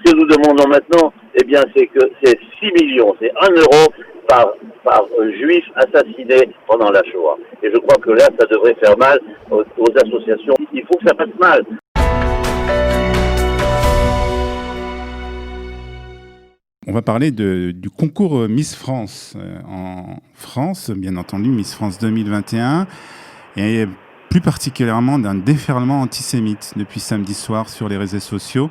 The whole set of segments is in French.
Ce que nous demandons maintenant, eh bien, c'est que c'est 6 millions, c'est 1 euro par juif assassiné pendant la Shoah. Et je crois que là, ça devrait faire mal aux associations. Il faut que ça fasse mal. On va parler du concours Miss France en France, bien entendu, Miss France 2021, et plus particulièrement d'un déferlement antisémite depuis samedi soir sur les réseaux sociaux,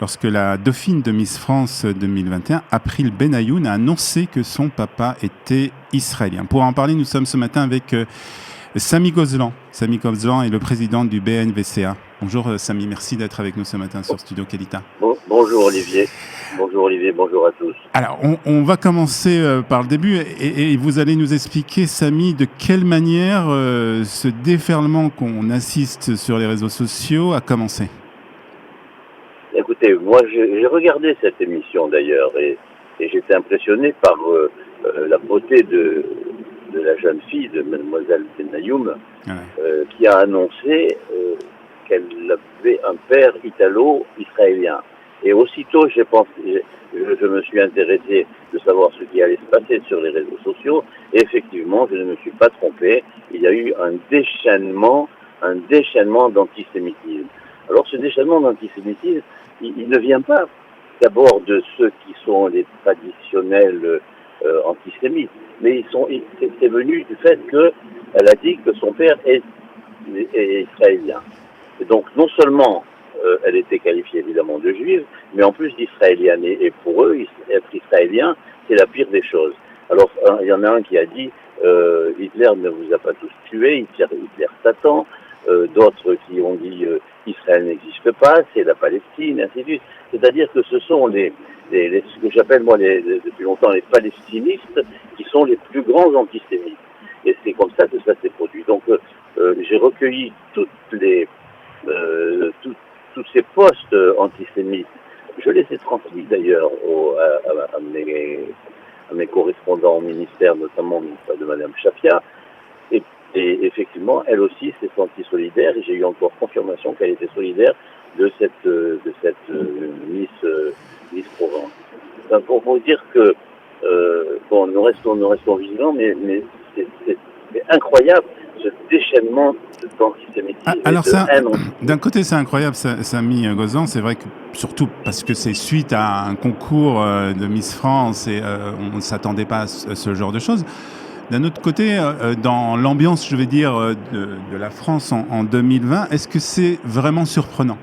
lorsque la dauphine de Miss France 2021, April Benayoun, a annoncé que son papa était israélien. Pour en parler, nous sommes ce matin avec Samy Gozlan. Samy Gozlan est le président du BNVCA. Bonjour Samy, merci d'être avec nous ce matin sur Studio Kelita. Bonjour Olivier. Bonjour Olivier, bonjour à tous. Alors, on va commencer par le début et vous allez nous expliquer, Samy, de quelle manière ce déferlement qu'on assiste sur les réseaux sociaux a commencé. Écoutez, moi j'ai regardé cette émission d'ailleurs et j'étais impressionné par la beauté de la jeune fille, de mademoiselle Benayoun, qui a annoncé qu'elle avait un père italo-israélien. Et aussitôt, je me suis intéressé de savoir ce qui allait se passer sur les réseaux sociaux. Et effectivement, je ne me suis pas trompé. Il y a eu un déchaînement d'antisémitisme. Alors, ce déchaînement d'antisémitisme, il ne vient pas d'abord de ceux qui sont les traditionnels antisémites, mais c'est venu du fait qu'elle a dit que son père est israélien. Et donc, non seulement elle était qualifiée évidemment de juive, mais en plus d'israélienne. Et pour eux, être israélien, c'est la pire des choses. Alors, il y en a un qui a dit Hitler ne vous a pas tous tués, Hitler Satan. D'autres qui ont dit Israël n'existe pas, c'est la Palestine, ainsi de suite. C'est-à-dire que ce sont ce que j'appelle moi depuis longtemps les palestinistes qui sont les plus grands antisémites. Et c'est comme ça que ça s'est produit. Donc j'ai recueilli tous ces postes antisémites. Je les ai transmis d'ailleurs à mes correspondants au ministère, notamment de Madame Chafia. Et effectivement, elle aussi s'est sentie solidaire, et j'ai eu encore confirmation qu'elle était solidaire de cette Miss Provence. Enfin, pour vous dire que nous restons vigilants, mais c'est incroyable ce déchaînement d'antisémitisme. Alors d'un côté, c'est incroyable, Samy Gozlan. C'est vrai que surtout parce que c'est suite à un concours de Miss France et on ne s'attendait pas à ce genre de choses. D'un autre côté, dans l'ambiance, je vais dire, de la France en 2020, est-ce que c'est vraiment surprenant ?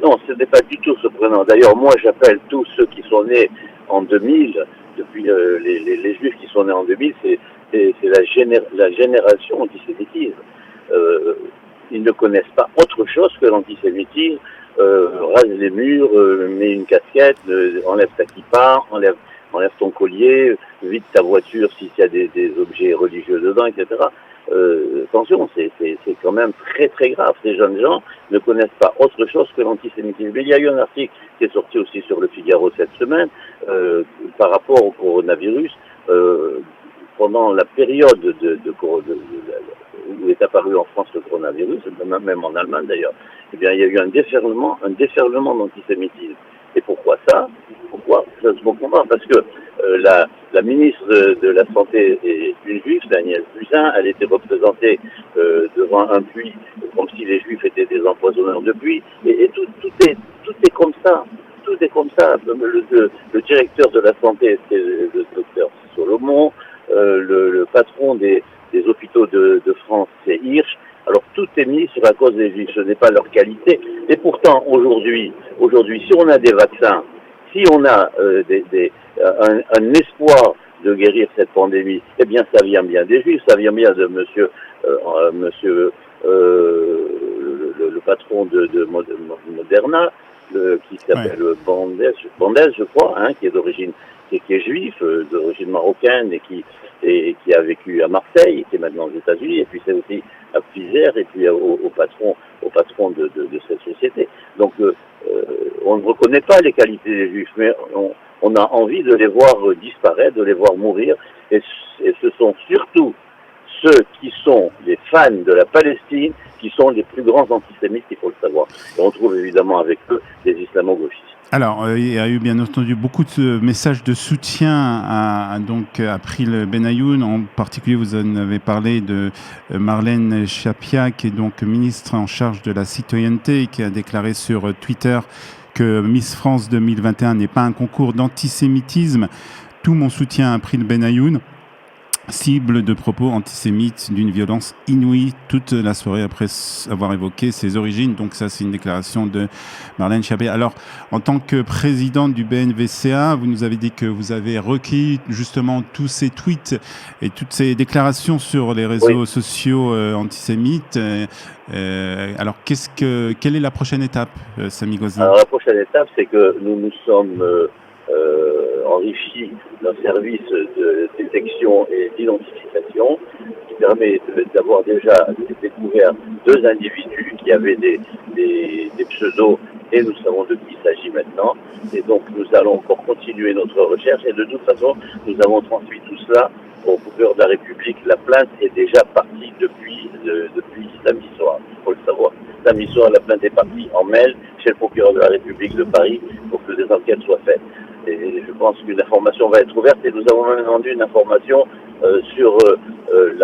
Non, ce n'est pas du tout surprenant. D'ailleurs, moi, j'appelle tous ceux qui sont nés en 2000, depuis les Juifs qui sont nés en 2000, c'est la génération antisémitisme. Ils ne connaissent pas autre chose que l'antisémitisme. Rase les murs, mets une casquette, enlève ta kippa, enlève ton collier, vide ta voiture s'il y a des objets religieux dedans, etc. Attention, c'est quand même très très grave. Ces jeunes gens ne connaissent pas autre chose que l'antisémitisme. Il y a eu un article qui est sorti aussi sur le Figaro cette semaine par rapport au coronavirus. Pendant la période où est apparu en France le coronavirus, même en Allemagne d'ailleurs, eh bien, il y a eu un déferlement d'antisémitisme. Et pourquoi ça ? Pourquoi ? Je ne comprends pas. Parce que la ministre de la Santé est une juive, c'est Agnès Buzyn. Elle était représentée devant un puits, comme si les juifs étaient des empoisonneurs de puits. Et tout est comme ça. Tout est comme ça. Le directeur de la santé, c'est le docteur Solomon. Le patron des hôpitaux de France, c'est Hirsch. Alors tout est mis sur la cause des juifs, ce n'est pas leur qualité. Et pourtant, aujourd'hui, si on a des vaccins, si on a un espoir de guérir cette pandémie, eh bien ça vient bien des juifs, ça vient bien de monsieur le patron de Moderna, qui s'appelle Bandez, je crois, qui est d'origine, qui est juif, d'origine marocaine et qui a vécu à Marseille, qui est maintenant aux États-Unis, et puis c'est aussi à Pfizer et puis au patron de cette société. Donc on ne reconnaît pas les qualités des juifs, mais on a envie de les voir disparaître, de les voir mourir, et ce sont surtout ceux qui sont les fans de la Palestine qui sont les plus grands antisémites, il faut le savoir. Et on trouve évidemment avec eux des islamo-gauchistes. Alors, il y a eu bien entendu beaucoup de messages de soutien à April Benayoun. En particulier, vous en avez parlé de Marlène Schiappa, qui est donc ministre en charge de la citoyenneté, qui a déclaré sur Twitter que Miss France 2021 n'est pas un concours d'antisémitisme. Tout mon soutien à April Benayoun, cible de propos antisémites d'une violence inouïe toute la soirée après avoir évoqué ses origines. Donc ça, c'est une déclaration de Marlène Schiappa. Alors, en tant que présidente du BNVCA, vous nous avez dit que vous avez recueilli justement tous ces tweets et toutes ces déclarations sur les réseaux sociaux antisémites. Alors, quelle est la prochaine étape, Samy Gozlan? Alors, la prochaine étape, c'est que nous sommes enrichi d'un service de détection et d'identification qui permet d'avoir déjà découvert 2 individus qui avaient des pseudos et nous savons de qui il s'agit maintenant. Et donc nous allons encore continuer notre recherche et de toute façon nous avons transmis tout cela au procureur de la République. La plainte est déjà partie depuis samedi soir, il faut le savoir. Samedi soir, la plainte est partie en mail chez le procureur de la République de Paris pour que des enquêtes soient faites. Et je pense qu'une information va être ouverte et nous avons même vendu une information sur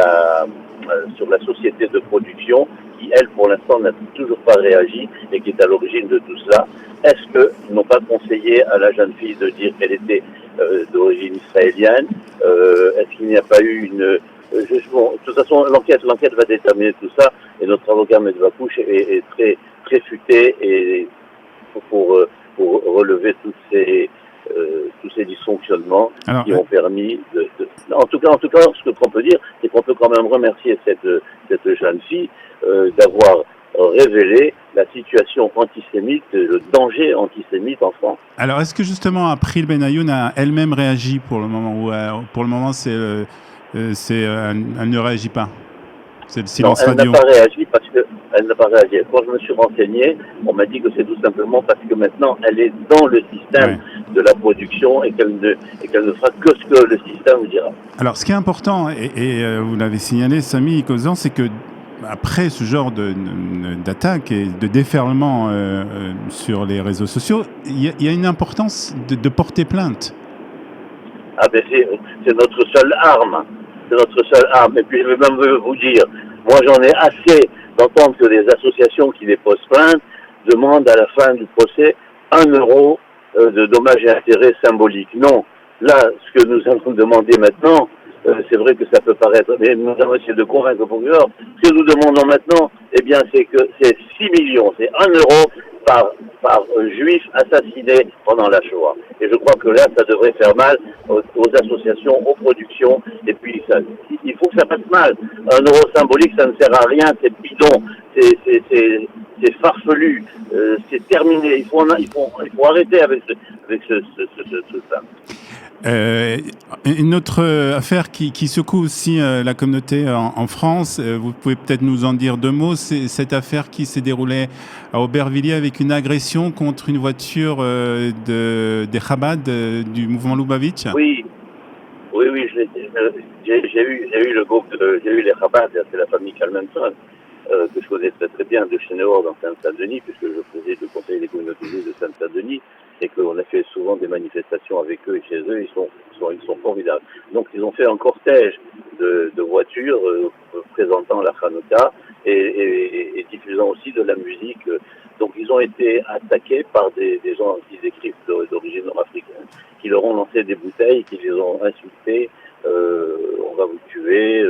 la société de production qui, elle, pour l'instant, n'a toujours pas réagi et qui est à l'origine de tout cela. Est-ce qu'ils n'ont pas conseillé à la jeune fille de dire qu'elle était d'origine israélienne? Est-ce qu'il n'y a pas eu une... Bon, de toute façon, l'enquête va déterminer tout ça et notre avocat M. Vacouche est très, très futé et pour relever tous ces dysfonctionnements qui ont permis en tout cas, ce qu'on peut dire, c'est qu'on peut quand même remercier cette jeune fille d'avoir révélé la situation antisémite, le danger antisémite en France. Alors, est-ce que justement April Benayoun a elle-même réagi pour le moment ou pour le moment elle ne réagit pas? C'est le silence radio. Elle n'a pas réagi parce que elle n'a pas réagi. Quand je me suis renseigné, on m'a dit que c'est tout simplement parce que maintenant elle est dans le système de la production et qu'elle ne fera que ce que le système dira. Alors, ce qui est important, et vous l'avez signalé, Samy Gozlan, c'est que après ce genre d'attaque et de déferlement sur les réseaux sociaux, il y a une importance de porter plainte. Ah ben c'est notre seule arme. C'est notre seule arme. Et puis je vais même vous dire, moi j'en ai assez d'entendre que des associations qui déposent plainte demandent à la fin du procès 1 euro de dommages et intérêts symboliques. Non. Là, ce que nous allons demander maintenant, c'est vrai que ça peut paraître, mais nous allons essayer de convaincre le procureur. Ce que nous demandons maintenant, eh bien, c'est que c'est 6 millions, c'est 1 euro par juif assassiné pendant la Shoah. Et je crois que là, ça devrait faire mal aux associations, aux productions, et puis il faut que ça passe mal. 1 euro symbolique, ça ne sert à rien, c'est bidon, c'est farfelu, c'est terminé. Il faut arrêter avec ce truc-là. Une autre affaire qui secoue aussi la communauté en France, vous pouvez peut-être nous en dire 2 mots, c'est cette affaire qui s'est déroulée à Aubervilliers avec une agression contre une voiture des Chabad du mouvement Lubavitch. Oui, j'ai eu le groupe, j'ai eu les Chabad, c'est la famille Kalmanson, que je connais très très bien de chez Néor dans Saint-Denis, puisque je faisais le conseil des communautés de Saint-Denis, et qu'on a fait souvent des manifestations avec eux et chez eux, ils sont formidables. Donc ils ont fait un cortège de voitures présentant la Hanouka et diffusant aussi de la musique. Donc ils ont été attaqués par des gens qui décrivent d'origine nord-africaine, qui leur ont lancé des bouteilles, qui les ont insultés, on va vous tuer,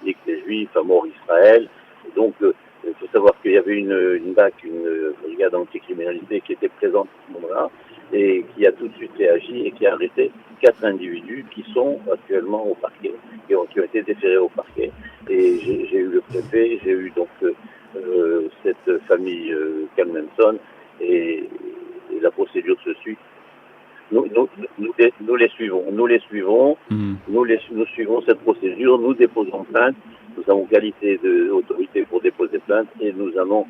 nique les juifs, à mort Israël. Donc il faut savoir qu'il y avait une BAC, une brigade anticriminalité qui était présente à ce moment-là et qui a tout de suite réagi et qui a arrêté 4 individus qui sont actuellement au parquet, qui ont été déférés au parquet. Et j'ai eu le préfet, j'ai eu donc cette famille Kalmanson et la procédure se suit. Nous les suivons. Nous suivons cette procédure. Nous déposons plainte. Nous avons qualité d'autorité pour déposer plainte et nous allons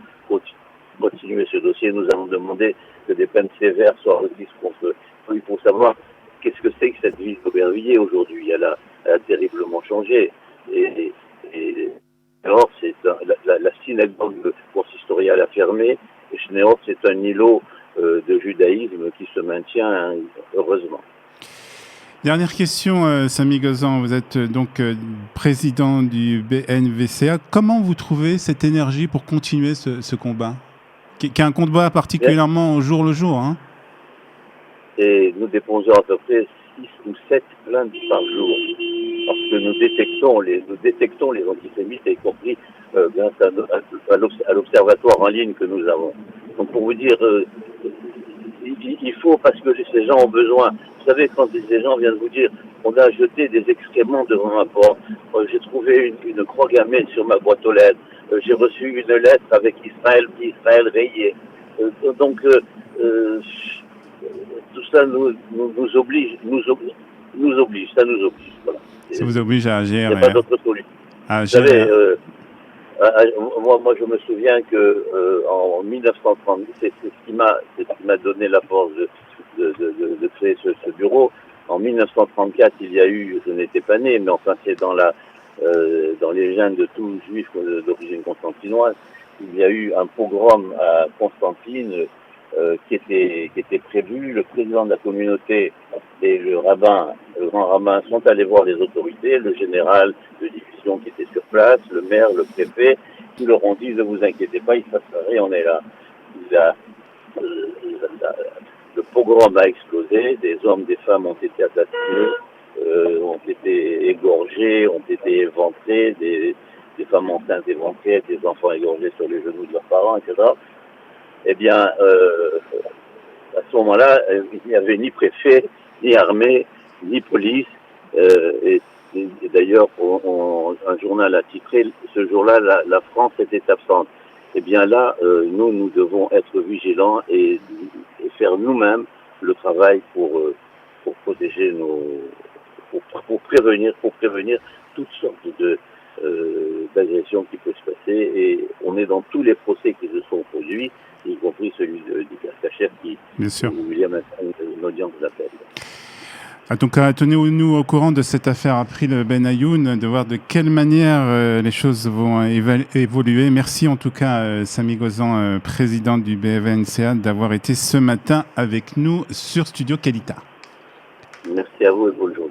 continuer ce dossier. Nous allons demander que des peines sévères soient requises contre. Il faut savoir qu'est-ce que c'est que cette ville d'Aubervilliers aujourd'hui. Elle a terriblement changé. Et Et Schneehorst, c'est la synagogue consistoriale a fermé. Et Schneehorst, c'est un îlot de judaïsme qui se maintient heureusement. Dernière question, Samy Gozan, vous êtes donc président du BNVCA. Comment vous trouvez cette énergie pour continuer ce combat, qui est un combat particulièrement au jour le jour, hein? Et nous déposons à peu près 6 ou 7 plaintes par jour, parce que nous détectons les antisémites, y compris grâce à l'observatoire en ligne que nous avons. Donc pour vous dire, il faut, parce que ces gens ont besoin. Vous savez, quand ces gens viennent vous dire, on a jeté des excréments devant ma porte, j'ai trouvé une croix gammée sur ma boîte aux lettres, j'ai reçu une lettre avec Israël rayé. Donc tout ça nous oblige. Voilà. Ça vous oblige à agir. Il n'y a pas d'autre solution. Vous savez, moi, je me souviens que en 1930, c'est ce qui m'a donné la force de créer ce bureau. En 1934, il y a eu, je n'étais pas né, mais enfin c'est dans les gènes de tout juif d'origine constantinoise, il y a eu un pogrom à Constantine qui était prévu. Le président de la communauté et le grand rabbin sont allés voir les autorités, le général de division qui était sur place, le maire, le préfet, qui leur ont dit ne vous inquiétez pas, il ne se passera rien, on est là. Le pogrom a explosé, des hommes, des femmes ont été assassinés, ont été égorgés, ont été éventrés, des femmes enceintes éventrées, des enfants égorgés sur les genoux de leurs parents, etc. Eh bien, à ce moment-là, il n'y avait ni préfet, ni armée, ni police. Et d'ailleurs, un journal a titré, ce jour-là, la France était absente. Eh bien là, nous devons être vigilants et faire nous-mêmes le travail pour protéger pour prévenir toutes sortes d'agressions qui peuvent se passer. Et on est dans tous les procès qui se sont produits, y compris celui du Kacher qui, où William a une audience d'appel. Donc, tenez-nous au courant de cette affaire April Benayoun, de voir de quelle manière les choses vont évoluer. Merci en tout cas, Samy Gozan, président du BNVCA, d'avoir été ce matin avec nous sur Studio Kalita. Merci à vous et bonne journée.